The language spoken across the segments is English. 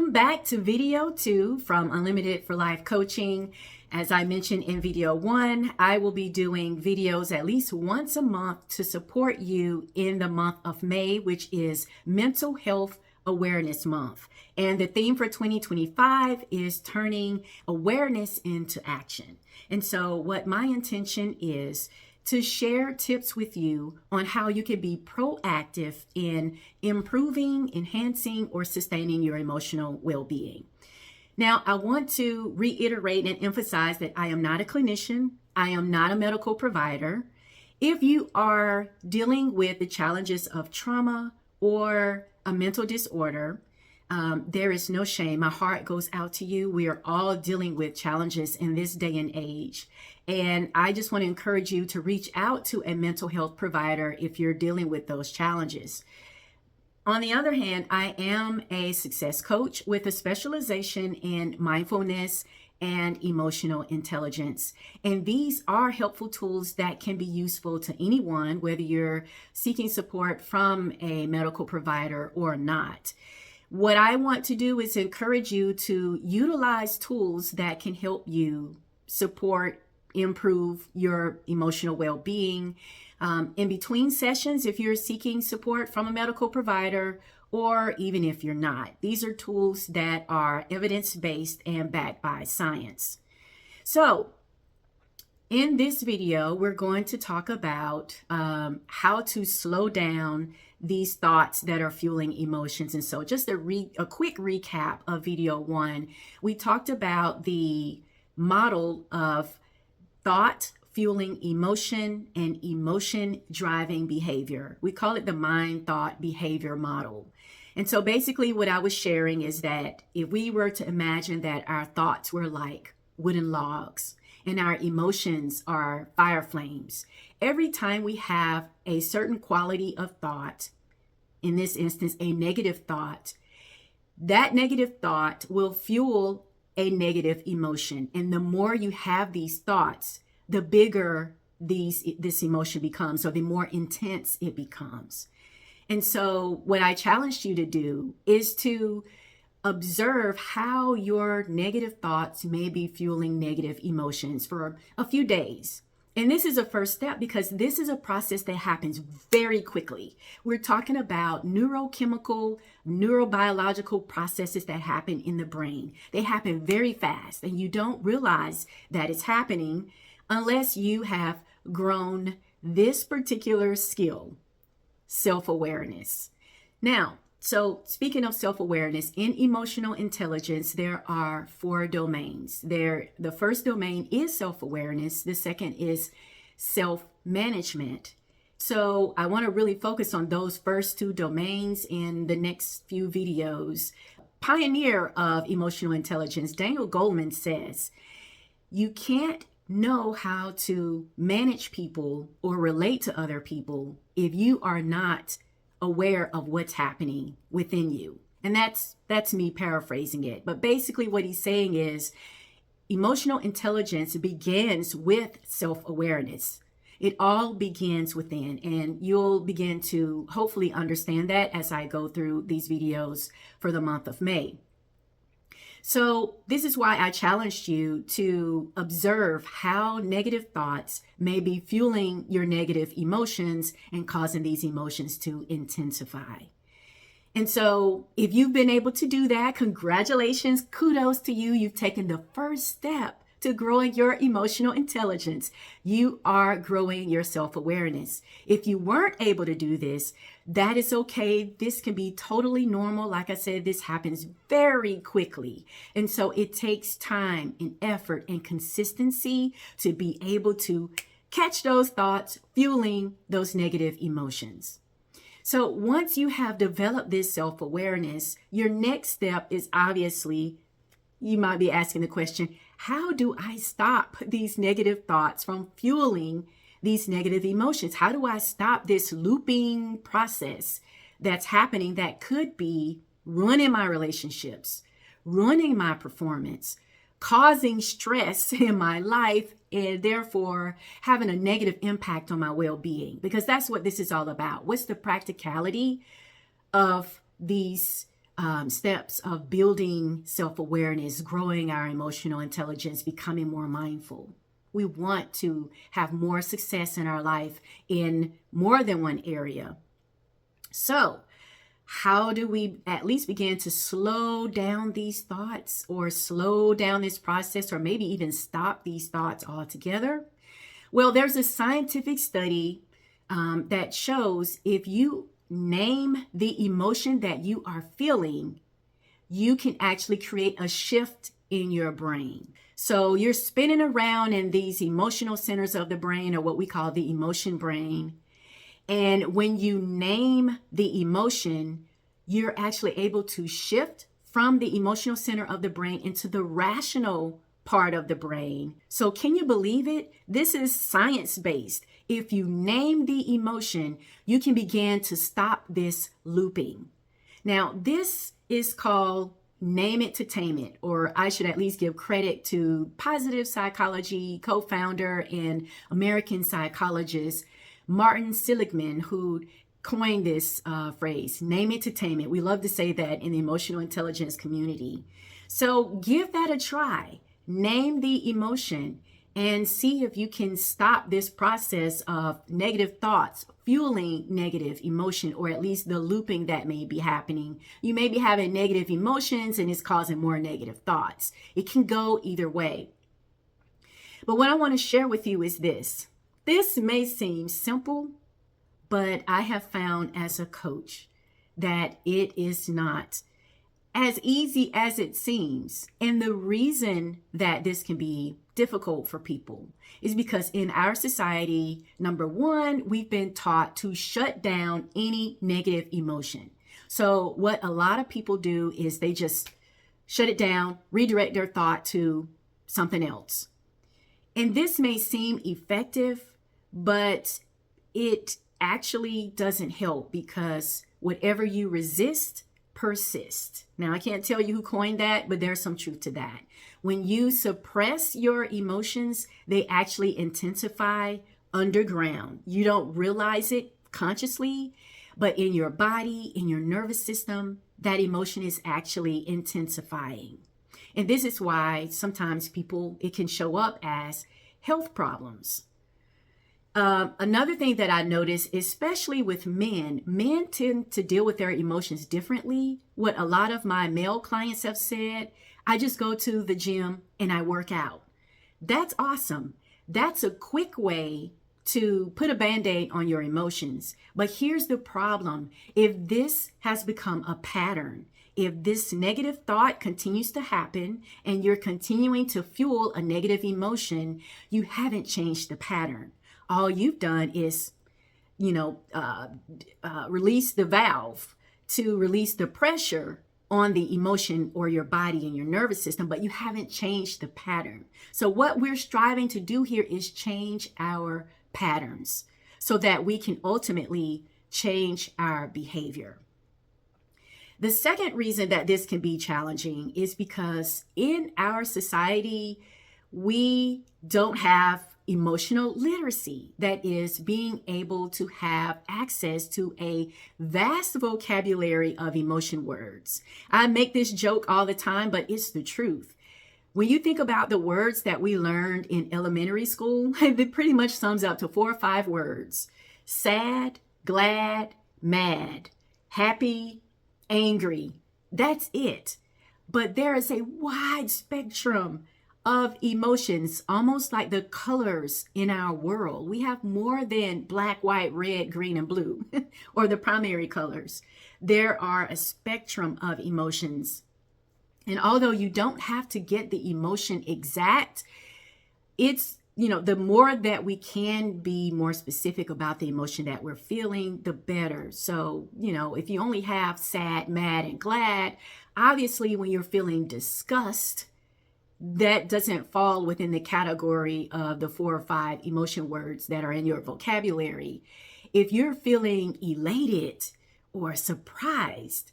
Welcome back to video 2 from Unlimited for Life Coaching. As I mentioned in video 1, I will be doing videos at least once a month to support you in the month of May, which is Mental Health Awareness Month. And the theme for 2025 is turning awareness into action. And so what my intention is to share tips with you on how you can be proactive in improving, enhancing, or sustaining your emotional well-being. Now, I want to reiterate and emphasize that I am not a clinician. I am not a medical provider. If you are dealing with the challenges of trauma or a mental disorder, there is no shame. My heart goes out to you. We are all dealing with challenges in this day and age. And I just want to encourage you to reach out to a mental health provider if you're dealing with those challenges. On the other hand, I am a success coach with a specialization in mindfulness and emotional intelligence. And these are helpful tools that can be useful to anyone, whether you're seeking support from a medical provider or not. What I want to do is encourage you to utilize tools that can help you support, improve your emotional well-being. In between sessions, if you're seeking support from a medical provider, or even if you're not. These are tools that are evidence-based and backed by science. So, in this video, we're going to talk about how to slow down these thoughts that are fueling emotions. And so just a quick recap of video 1, we talked about the model of thought fueling emotion and emotion driving behavior. We call it the mind, thought, behavior model. And so basically what I was sharing is that if we were to imagine that our thoughts were like wooden logs and our emotions are fire flames, every time we have a certain quality of thought, in this instance, a negative thought, that negative thought will fuel a negative emotion. And the more you have these thoughts, the bigger this emotion becomes, or the more intense it becomes. And so what I challenged you to do is to observe how your negative thoughts may be fueling negative emotions for a few days. And this is a first step because this is a process that happens very quickly. We're talking about neurochemical, neurobiological processes that happen in the brain. They happen very fast, and you don't realize that it's happening unless you have grown this particular skill, self-awareness. Now, so speaking of self-awareness, in emotional intelligence, there are 4 domains. The first domain is self-awareness. The second is self-management. So I want to really focus on those first 2 domains in the next few videos. Pioneer of emotional intelligence, Daniel Goleman says, you can't know how to manage people or relate to other people if you are not aware of what's happening within you. And that's me paraphrasing it. But basically what he's saying is emotional intelligence begins with self-awareness. It all begins within, and you'll begin to hopefully understand that as I go through these videos for the month of May. So this is why I challenged you to observe how negative thoughts may be fueling your negative emotions and causing these emotions to intensify. And so if you've been able to do that, congratulations, kudos to you. You've taken the first step to growing your emotional intelligence. You are growing your self-awareness. If you weren't able to do this, that is okay. This can be totally normal. Like I said, this happens very quickly. And so it takes time and effort and consistency to be able to catch those thoughts fueling those negative emotions. So once you have developed this self-awareness, your next step is obviously, you might be asking the question, how do I stop these negative thoughts from fueling these negative emotions? How do I stop this looping process that's happening that could be ruining my relationships, ruining my performance, causing stress in my life, and therefore having a negative impact on my well-being? Because that's what this is all about. What's the practicality of these steps of building self-awareness, growing our emotional intelligence, becoming more mindful. We want to have more success in our life in more than one area. So, how do we at least begin to slow down these thoughts, or slow down this process, or maybe even stop these thoughts altogether? Well, there's a scientific study that shows if you name the emotion that you are feeling, you can actually create a shift in your brain. So you're spinning around in these emotional centers of the brain, or what we call the emotion brain. And when you name the emotion, you're actually able to shift from the emotional center of the brain into the rational part of the brain. So can you believe it? This is science-based. If you name the emotion, you can begin to stop this looping. Now, this is called name it to tame it, or I should at least give credit to positive psychology co-founder and American psychologist Martin Seligman, who coined this phrase, name it to tame it. We love to say that in the emotional intelligence community. So give that a try. Name the emotion and see if you can stop this process of negative thoughts fueling negative emotion, or at least the looping that may be happening. You may be having negative emotions and it's causing more negative thoughts. It can go either way. But what I want to share with you is this. This may seem simple, but I have found as a coach that it is not as easy as it seems. And the reason that this can be difficult for people is because in our society, number one, we've been taught to shut down any negative emotion. So what a lot of people do is they just shut it down, redirect their thought to something else. And this may seem effective, but it actually doesn't help, because whatever you resist persist. Now, I can't tell you who coined that, but there's some truth to that. When you suppress your emotions, they actually intensify underground. You don't realize it consciously, but in your body, in your nervous system, that emotion is actually intensifying. And this is why sometimes it can show up as health problems. Another thing that I notice, especially with men tend to deal with their emotions differently. What a lot of my male clients have said, I just go to the gym and I work out. That's awesome. That's a quick way to put a Band-Aid on your emotions. But here's the problem. If this has become a pattern, if this negative thought continues to happen and you're continuing to fuel a negative emotion, you haven't changed the pattern. All you've done is, release the valve to release the pressure on the emotion or your body and your nervous system, but you haven't changed the pattern. So what we're striving to do here is change our patterns so that we can ultimately change our behavior. The second reason that this can be challenging is because in our society, we don't have emotional literacy, that is, being able to have access to a vast vocabulary of emotion words. I make this joke all the time, but it's the truth. When you think about the words that we learned in elementary school, it pretty much sums up to 4 or 5 words: sad, glad, mad, happy, angry. That's it. But there is a wide spectrum of emotions, almost like the colors in our world. We have more than black, white, red, green, and blue, or the primary colors. There are a spectrum of emotions. And although you don't have to get the emotion exact, it's, the more that we can be more specific about the emotion that we're feeling, the better. So, if you only have sad, mad, and glad, obviously when you're feeling disgust, that doesn't fall within the category of the 4 or 5 emotion words that are in your vocabulary. If you're feeling elated or surprised,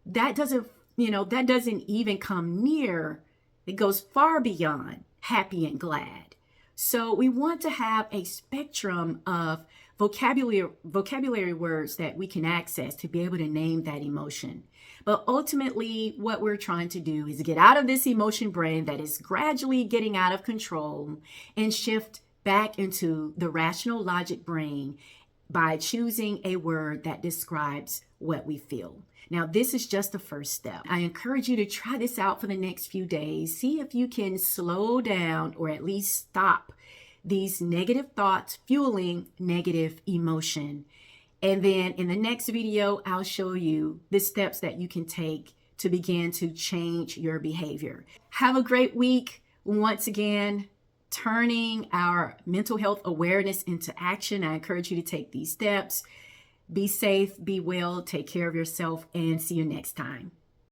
that doesn't even come near. It goes far beyond happy and glad. So we want to have a spectrum of vocabulary words that we can access to be able to name that emotion. But ultimately, what we're trying to do is get out of this emotion brain that is gradually getting out of control and shift back into the rational logic brain by choosing a word that describes what we feel. Now, this is just the first step. I encourage you to try this out for the next few days. See if you can slow down or at least stop these negative thoughts fueling negative emotion. And then in the next video, I'll show you the steps that you can take to begin to change your behavior. Have a great week. Once again, turning our mental health awareness into action. I encourage you to take these steps. Be safe, be well, take care of yourself, and see you next time.